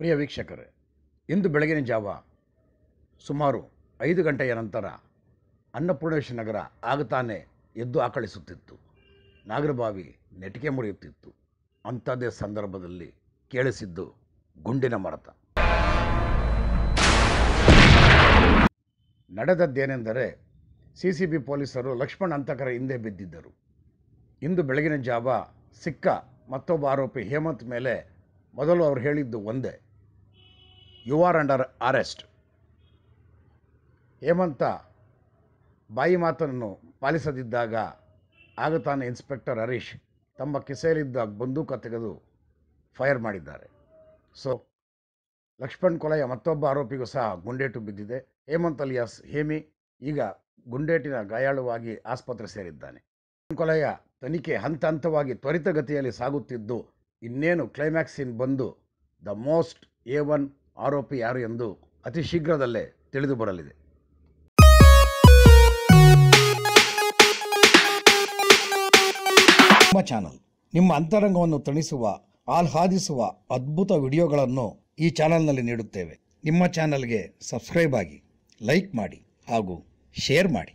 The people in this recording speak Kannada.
ಪ್ರಿಯ ವೀಕ್ಷಕರೇ, ಇಂದು ಬೆಳಗಿನ ಜಾವ ಸುಮಾರು 5 ಗಂಟೆಯ ನಂತರ ಅನ್ನಪೂರ್ಣೇಶ್ವರಿ ನಗರ ಆಗತಾನೆ ಎದ್ದು ಆಕಳಿಸುತ್ತಿತ್ತು. ನಾಗರಬಾವಿ ನೆಟಿಕೆ ಮುರಿಯುತ್ತಿತ್ತು. ಅಂಥದ್ದೇ ಸಂದರ್ಭದಲ್ಲಿ ಕೇಳಿಸಿದ್ದು ಗುಂಡಿನ ಮರತ. ನಡೆದದ್ದೇನೆಂದರೆ, ಸಿಸಿಬಿ ಪೊಲೀಸರು ಲಕ್ಷ್ಮಣ್ ಹಂತಕರ ಹಿಂದೆ ಬಿದ್ದಿದ್ದರು. ಇಂದು ಬೆಳಗಿನ ಜಾವ ಸಿಕ್ಕ ಮತ್ತೊಬ್ಬ ಆರೋಪಿ ಹೇಮಂತ್ ಮೇಲೆ ಮೊದಲು ಅವರು ಹೇಳಿದ್ದು ಒಂದೇ, ಯು ಆರ್ ಅಂಡರ್ ಅರೆಸ್ಟ್. ಹೇಮಂತ ಬಾಯಿ ಮಾತನ್ನು ಪಾಲಿಸದಿದ್ದಾಗ ಆಗತಾನೆ ಇನ್ಸ್ಪೆಕ್ಟರ್ ಹರೀಶ್ ತಮ್ಮ ಕಿಸೆಯಲ್ಲಿದ್ದ ಬಂದೂಕು ತೆಗೆದು ಫೈರ್ ಮಾಡಿದ್ದಾರೆ. ಸೊ ಲಕ್ಷ್ಮಣ್ ಕೊಲೆಯ ಮತ್ತೊಬ್ಬ ಆರೋಪಿಗೂ ಸಹ ಗುಂಡೇಟು ಬಿದ್ದಿದೆ. ಹೇಮಂತ್ ಅಲಿಯಾಸ್ ಹೇಮಿ ಈಗ ಗುಂಡೇಟಿನ ಗಾಯಾಳುವಾಗಿ ಆಸ್ಪತ್ರೆ ಸೇರಿದ್ದಾನೆ. ಕೊಲೆಯ ತನಿಖೆ ಹಂತ ಹಂತವಾಗಿ ತ್ವರಿತಗತಿಯಲ್ಲಿ ಸಾಗುತ್ತಿದ್ದು, ಇನ್ನೇನು ಕ್ಲೈಮ್ಯಾಕ್ಸ್ ಸೀನ್ ಬಂದು ದ ಮೋಸ್ಟ್ A1 ಆರೋಪಿ ಯಾರು ಎಂದು ಅತಿ ಶೀಘ್ರದಲ್ಲೇ ತಿಳಿದು ಬರಲಿದೆ. ನಮ್ಮ ಚಾನಲ್ ನಿಮ್ಮ ಅಂತರಂಗವನ್ನು ತಣಿಸುವ, ಆಹ್ಲಾದಿಸುವ ಅದ್ಭುತ ವಿಡಿಯೋಗಳನ್ನು ಈ ಚಾನಲ್ನಲ್ಲಿ ನೀಡುತ್ತೇವೆ. ನಿಮ್ಮ ಚಾನಲ್ಗೆ ಸಬ್ಸ್ಕ್ರೈಬ್ ಆಗಿ, ಲೈಕ್ ಮಾಡಿ ಹಾಗೂ ಶೇರ್ ಮಾಡಿ.